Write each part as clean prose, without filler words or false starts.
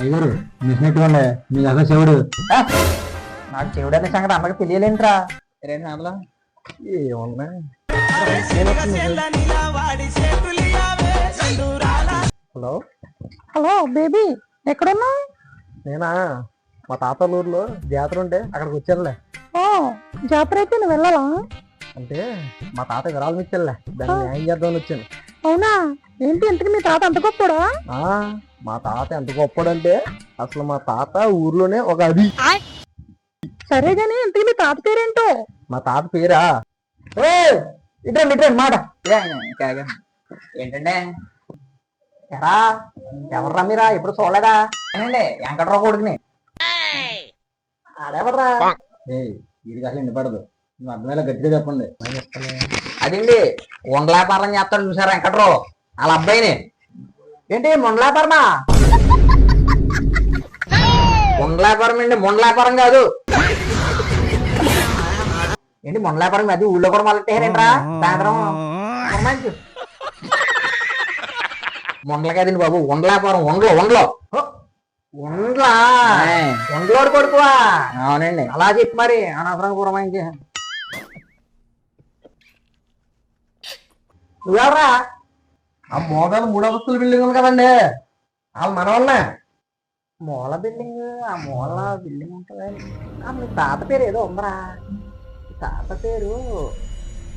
అయ్యారు మిసినట్టుకోండి మీ దగ్గర శివుడు. నాకు చెవుడు అనే సంగతి అమ్మకి తెలియలేంట్రా. ఏమన్నా ఏమున్నాయి? హలో హలో బేబీ, ఎక్కడున్నావు? నేనా మా తాత ఊర్లో జాతర ఉంటే అక్కడికి వచ్చానులే. ఓ, జాతర అయితే నువ్వు వెళ్ళాలా? అంటే మా తాత విరాళం ఇచ్చానులే, దాన్ని న్యాయం చేద్దామని వచ్చాను. అవునా? ఏంటి ఇంతకు మీ తాత అంత గొప్పడా? మా తాత ఎంత గొప్పడంటే అసలు మా తాత ఊర్లోనే ఒక అది. సరే గాని ఇంతకు మీ తాత పేరేంటో? మా తాత పేరా ఇట్రండి మాట ఏంటంటే ఎరా ఎవర్రా మీరా ఎప్పుడు చూడలేదా? ఏనండి వెంకట్రావు కొడుకుని. ఆడెవర్రా? ఇది అసలు వినపడదు, నువ్వు అర్థమయ్యేలా గట్టిగా చెప్పండి. అదండి ఉండలాపారం చేస్తాడు చూసారా వెంకట్రావు, వాళ్ళ అబ్బాయిని. ఏంటి ముండలాపారమా? ముండలాపారం అండి, ముండలాపారం కాదు. ఏంటి ముండలాపారం అది ఊళ్ళో కూడా మొదలెట్టారంట్రా సాయంత్రం. ముండల కదండి బాబు, ఉండలాపురం. ఉండలో ఉండలో ఉండలా ఉండలోడు కొడుకువా? అవునండి. అలా చెప్పి మరి అనవసరంగా పురమాయించి. నువ్వెవరా? ఆ మోగాలు 3 అంతస్తుల బిల్డింగ్ ఉంది కదండి, వాళ్ళు మన వాళ్ళే. మూల బిల్డింగ్? ఆ మూల బిల్డింగ్ ఉంటుందా? మీ తాత పేరు ఏదో ఉందరా, తాత పేరు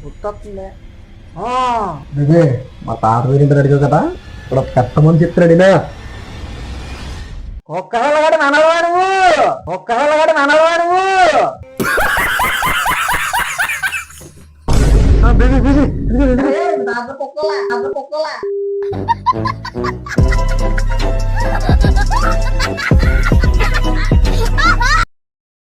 గుర్తొస్తుంది. మా తాత పేరు ఇంటి అడిగావు కదా, ఇప్పుడు కష్టమని చెప్తున్నాడు. ఒక్కసారి మనవా నువ్వు, ఒక్కసారి మనవా నువ్వు. బేబీ కుక్కలా